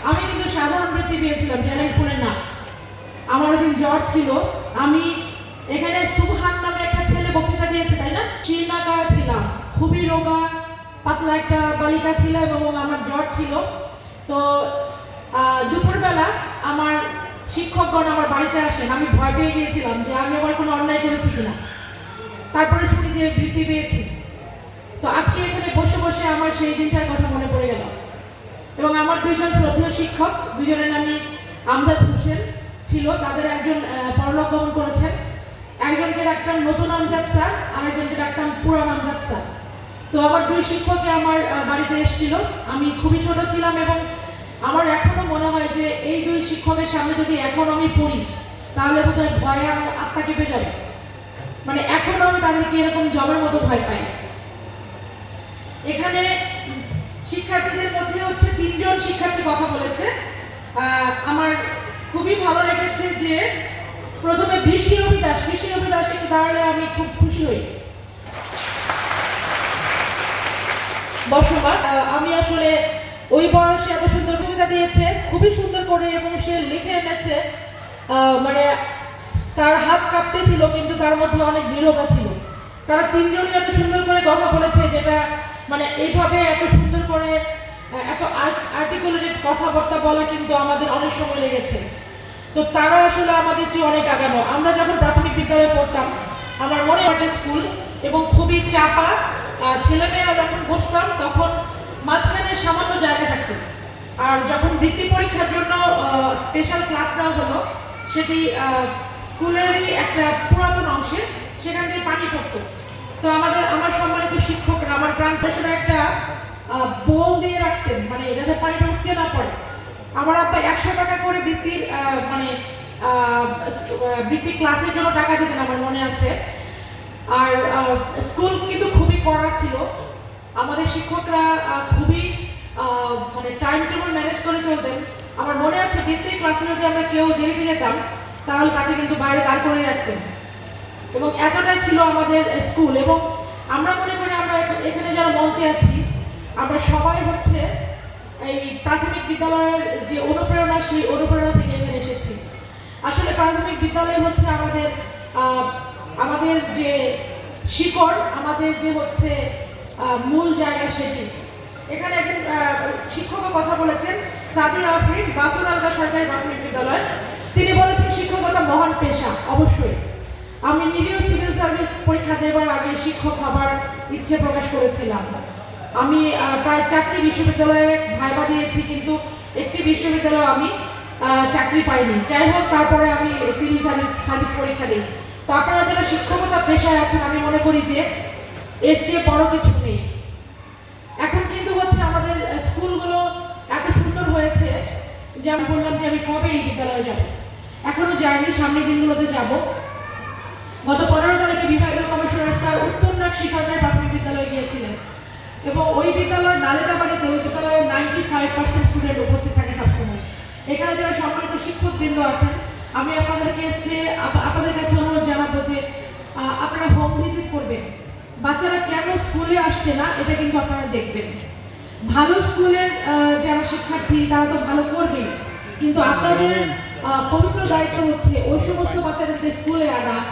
আমি কিন্তু সাধারণ বৃত্তি পেয়েছিলাম, ট্যালেন্টফুলের না। আমার ওদিন জ্বর ছিল। আমি এখানে সুবহান নামে একটা ছেলে বক্তৃতা দিয়েছে, তাই না? শীর্ণাকা ছিলাম, খুবই রোগা পাতলা একটা বালিকা ছিল এবং আমার জ্বর ছিল। তো দুপুরবেলা আমার শিক্ষকগণ আমার বাড়িতে আসেন। আমি ভয় পেয়ে গিয়েছিলাম যে আমি আবার কোনো অন্যায় করেছি কিনা। তারপরে শুনি যে বৃত্তি পেয়েছি। তো আজকে এখানে বসে বসে আমার সেই দিনটার কথা মনে পড়ে গেল। এবং আমার দুইজন শ্রদ্ধেয় শিক্ষক, দুজনের নামই আমজাদ হোসেন ছিল। তাদের একজন পরলোক গমন করেছেন। একজনকে ডাকতাম নতুন আমজাদ স্যার, আরেকজনকে ডাকতাম পুরান আমজাদ স্যার। তো আমার দুই শিক্ষকই আমার বাড়িতে এসেছিল। আমি খুবই ছোট ছিলাম এবং আমার এখনো মনে হয় যে এই দুই শিক্ষকের সামনে যদি এখন আমি পড়ি তাহলে বোধহয় ভয়ে আমার আত্মা কেঁপে যাবে। মানে এখনো আমি তাদেরকে এরকম জমের মতো ভয় পাই। এখানে শিক্ষার্থীদের মধ্যে হচ্ছে 3 জন শিক্ষার্থী কথা বলেছে। আমার খুবই ভালো লেগেছে যে প্রথমে বৃষ্টি রবি দাস একটু দাঁড়ালে আমি খুব খুশি হই। বসবাস আমি আসলে ওই বয়সে এত সুন্দর কবিতা দিয়েছে, খুবই সুন্দর করে, এবং সে লিখে এনেছে। মানে তার হাত কাঁপতেছিল কিন্তু তার মধ্যে অনেক দৃঢ়তা ছিল। তারা 3 জনই এত সুন্দর করে কথা বলেছে, যেটা মানে এইভাবে এত সুন্দর করে এত আর্টিকুলেটেড কথাবার্তা বলা কিন্তু আমাদের অনেক সময় লেগেছে। তো তারা আসলে আমাদের চেয়ে অনেক আগানো। আমরা যখন প্রাথমিক বিদ্যালয়ে পড়তাম, আমার মনে হয় স্কুল এবং খুবই চাপা। ছেলেমেয়েরা যখন বসতাম তখন মাঝখানে সামান্য জায়গা থাকতো। আর যখন বৃত্তি পরীক্ষার জন্য স্পেশাল ক্লাস দেওয়া হলো, সেটি স্কুলেরই একটা পুরাতন অংশে, সেখান থেকে পানি পড়তো। তো আমার সম্মানিত শিক্ষকরা আমার প্রাণ পেশনে একটা বোল দিয়ে রাখতেন, মানে যাতে পানিটা উঠতে না পড়ে। আমার আব্বা 100 টাকা করে বৃত্তির মানে বৃত্তি ক্লাসের জন্য টাকা দিতেন, আমার মনে আছে। আর স্কুল কিন্তু খুবই কড়া ছিল। আমাদের শিক্ষকরা খুবই মানে টাইম টেবিল ম্যানেজ করে চলতেন। আমার মনে আছে বৃত্তি ক্লাসে যদি আমরা কেউ দেরিতে যেতাম তাহলে তাকে কিন্তু বাইরে দাঁড় করে রাখতেন। এবং এতটাই ছিল আমাদের স্কুল। এবং আমরা মনে করি আমরা এখানে যারা মঞ্চে আছি, আমরা সবাই হচ্ছে এই প্রাথমিক বিদ্যালয়ের যে অনুপ্রেরণা, সেই অনুপ্রেরণা থেকে এখানে এসেছি। আসলে প্রাথমিক বিদ্যালয় হচ্ছে আমাদের যে শিকড়, আমাদের যে হচ্ছে মূল জায়গা, সেটি। এখানে একজন শিক্ষকও কথা বলেছেন, সাদিয়া আফরিন, বাসুল আলগা সরকারি প্রাথমিক বিদ্যালয়। তিনি বলেছেন শিক্ষকতা মহান পেশা। অবশ্যই আমি নিজেও সিভিল সার্ভিস পরীক্ষা দেওয়ার আগে শিক্ষক হবার ইচ্ছে প্রকাশ করেছিলাম। আমি প্রায় 4টি বিশ্ববিদ্যালয়ে ভাইবা দিয়েছি, কিন্তু একটি বিশ্ববিদ্যালয়ে আমি চাকরি পাইনি। যাই হোক, তারপরে আমি সিভিল সার্ভিস পরীক্ষা দিই। তো আপনারা যারা শিক্ষকতা পেশায় আছেন, আমি মনে করি যে এর চেয়ে বড় কিছু নেই। এখন কিন্তু হচ্ছে আমাদের স্কুলগুলো এত সুন্দর হয়েছে যে আমি বললাম যে আমি কবে এই বিদ্যালয়ে যাব। এখনো যাইনি, সামনের দিনগুলোতে যাব। গত 15 তারিখে বিভাগীয় কমিশনার স্যার উত্তর নাকশি সরকারি প্রাথমিক বিদ্যালয়ে গিয়েছিলেন এবং ওই বিদ্যালয় নালিতাবাড়িতে ওই বিদ্যালয়ে 95% স্টুডেন্ট উপস্থিত থাকে সবসময়। এখানে যারা সম্মানিত শিক্ষকবৃন্দ আছেন, আমি আপনাদের কাছে অনুরোধ জানাবো যে আপনারা হোম ভিজিট করবেন। বাচ্চারা কেন স্কুলে আসছে না এটা কিন্তু আপনারা দেখবেন। ভালো স্কুলের যারা শিক্ষার্থী তারা তো ভালো করবেন, কিন্তু আপনাদের পবিত্র দায়িত্ব হচ্ছে ওই সমস্ত বাচ্চাদেরকে স্কুলে আনা,